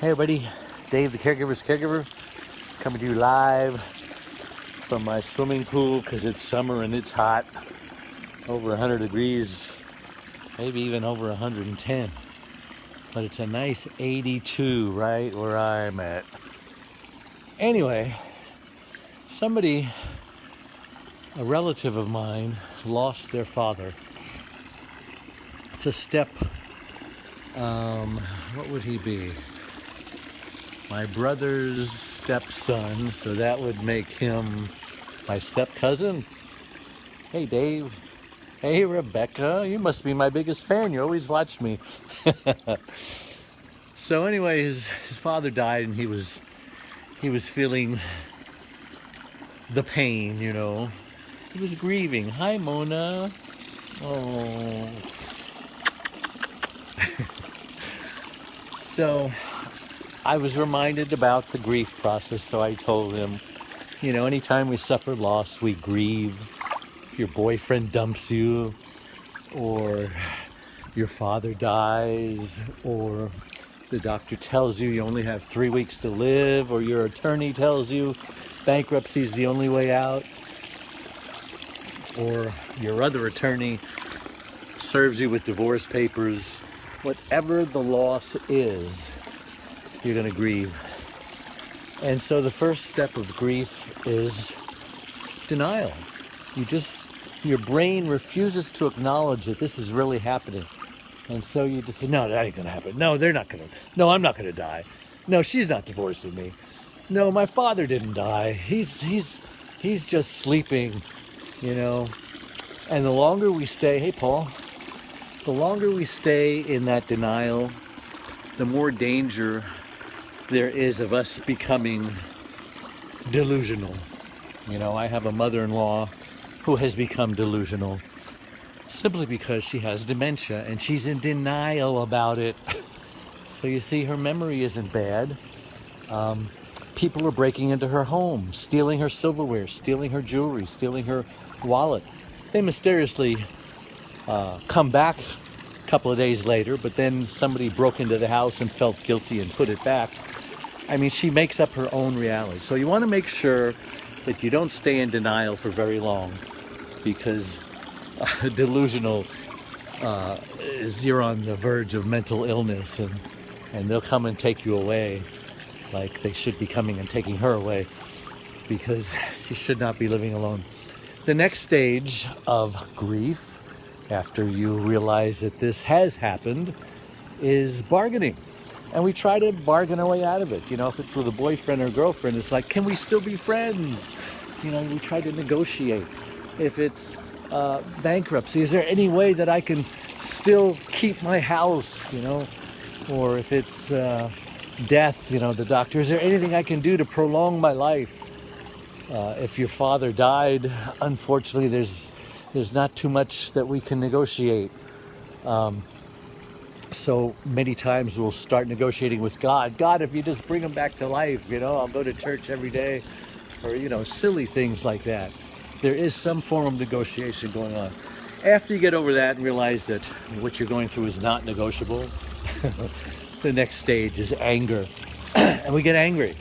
Hey everybody, Dave the Caregiver's Caregiver, coming to you live from my swimming pool because it's summer and it's hot, over 100 degrees, maybe even over 110, but it's a nice 82 right where I'm at. Anyway, a relative of mine, lost their father. It's a step, what would he be? My brother's stepson, so that would make him my step cousin. Hey Dave. Hey Rebecca, you must be my biggest fan. You always watch me. So anyway, his father died and he was feeling the pain, you know. He was grieving. Hi Mona. Oh. So I was reminded about the grief process, so I told him, you know, anytime we suffer loss, we grieve. If your boyfriend dumps you, or your father dies, or the doctor tells you you only have 3 weeks to live, or your attorney tells you bankruptcy is the only way out, or your other attorney serves you with divorce papers, whatever the loss is, you're going to grieve. And so the first step of grief is denial. Your brain refuses to acknowledge that this is really happening. And so you just say, no, that ain't going to happen. No, no, I'm not going to die. No, she's not divorcing me. No, my father didn't die. He's just sleeping, you know. And the longer we stay, hey Paul, the longer we stay in that denial, the more danger there is of us becoming delusional. You know, I have a mother-in-law who has become delusional simply because she has dementia and she's in denial about it. So you see, her memory isn't bad. People are breaking into her home, stealing her silverware, stealing her jewelry, stealing her wallet. They mysteriously come back a couple of days later, but then somebody broke into the house and felt guilty and put it back. I mean, she makes up her own reality. So you want to make sure that you don't stay in denial for very long, because delusional is you're on the verge of mental illness, and they'll come and take you away, like they should be coming and taking her away, because she should not be living alone. The next stage of grief, after you realize that this has happened, is bargaining. And we try to bargain our way out of it. You know, if it's with a boyfriend or girlfriend, it's like, can we still be friends? You know, we try to negotiate. If it's bankruptcy, is there any way that I can still keep my house, you know? Or if it's death, you know, the doctor, is there anything I can do to prolong my life? If your father died, unfortunately, there's not too much that we can negotiate. So many times we'll start negotiating with God. God, if you just bring him back to life, you know, I'll go to church every day, or, you know, silly things like that. There is some form of negotiation going on. After you get over that and realize that what you're going through is not negotiable, the next stage is anger. And we get angry.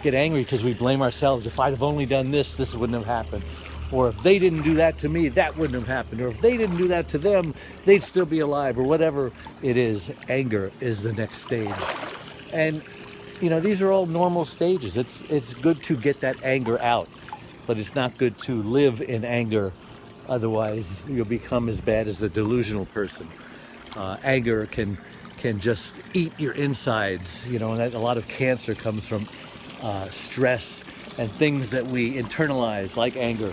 Get angry because we blame ourselves. If I'd have only done this, this wouldn't have happened. Or if they didn't do that to me, that wouldn't have happened. Or if they didn't do that to them, they'd still be alive. Or whatever it is, anger is the next stage. And, you know, these are all normal stages. It's good to get that anger out, but it's not good to live in anger. Otherwise, you'll become as bad as the delusional person. Anger can just eat your insides, you know, and that, a lot of cancer comes from stress and things that we internalize, like anger.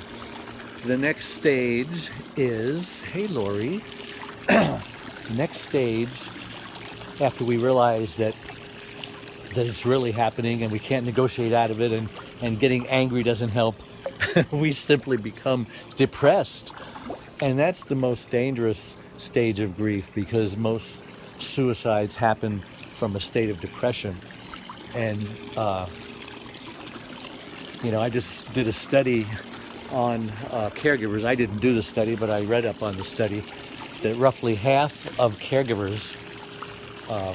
The next stage is, hey Lori, next stage, after we realize that it's really happening and we can't negotiate out of it, and getting angry doesn't help, we simply become depressed. And that's the most dangerous stage of grief, because most suicides happen from a state of depression. And you know, I just did a study on caregivers. I didn't do the study, but I read up on the study that roughly half of caregivers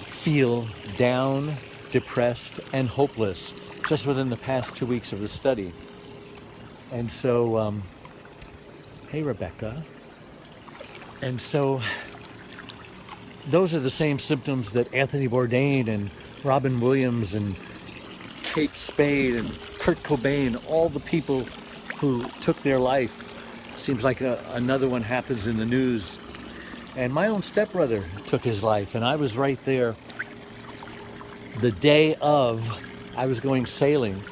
feel down depressed, and hopeless just within the past 2 weeks of the study. And so, hey, Rebecca. And so those are the same symptoms that Anthony Bourdain and Robin Williams and Kate Spade and Kurt Cobain, all the people who took their life. Seems like another one happens in the news. And my own stepbrother took his life, and I was right there the day of. I was going sailing,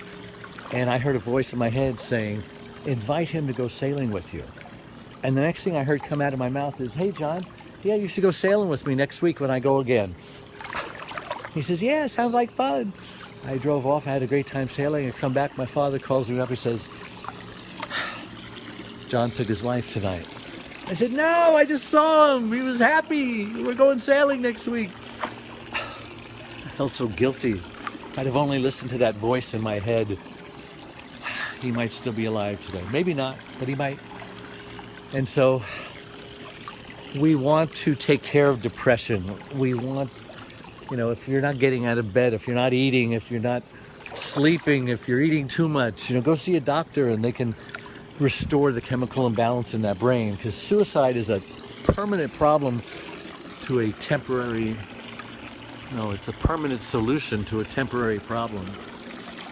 and I heard a voice in my head saying, invite him to go sailing with you. And the next thing I heard come out of my mouth is, hey, John, yeah, you should go sailing with me next week when I go again. He says, yeah, sounds like fun. I drove off. I had a great time sailing. I come back. My father calls me up. He says, John took his life tonight. I said, no, I just saw him. He was happy. We're going sailing next week. I felt so guilty. If I'd have only listened to that voice in my head, he might still be alive today. Maybe not, but he might. And so we want to take care of depression. We want, if you're not getting out of bed, if you're not eating, if you're not sleeping, if you're eating too much, go see a doctor and they can restore the chemical imbalance in that brain, because suicide is a permanent problem to a temporary, it's a permanent solution to a temporary problem.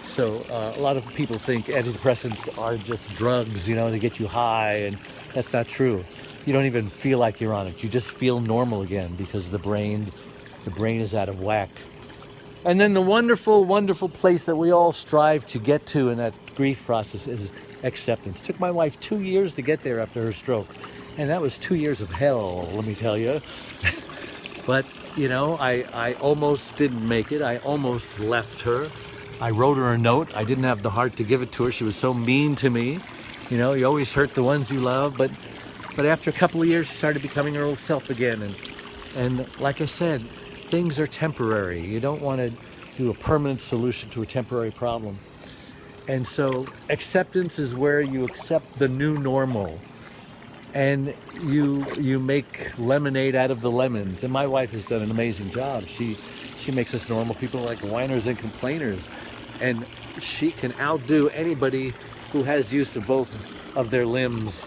So a lot of people think antidepressants are just drugs, to get you high, and that's not true. You don't even feel like you're on it. You just feel normal again because the brain is out of whack. And then the wonderful, wonderful place that we all strive to get to in that grief process is acceptance. It took my wife 2 years to get there after her stroke. And that was 2 years of hell, let me tell you. But, I almost didn't make it. I almost left her. I wrote her a note. I didn't have the heart to give it to her. She was so mean to me. You always hurt the ones you love. But after a couple of years, she started becoming her old self again. And like I said, things are temporary. You don't want to do a permanent solution to a temporary problem. And so acceptance is where you accept the new normal. And you make lemonade out of the lemons. And my wife has done an amazing job. She makes us normal people like whiners and complainers. And she can outdo anybody who has use of both of their limbs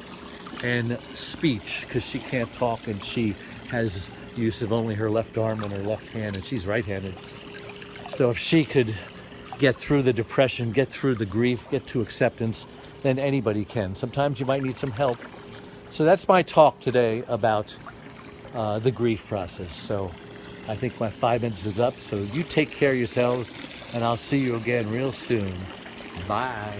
and speech, because she can't talk and she has use of only her left arm and her left hand, and she's right-handed. So if she could get through the depression, get through the grief, get to acceptance, then anybody can. Sometimes you might need some help. So that's my talk today about the grief process. So I think my 5 minutes is up. So you take care of yourselves, and I'll see you again real soon. Bye.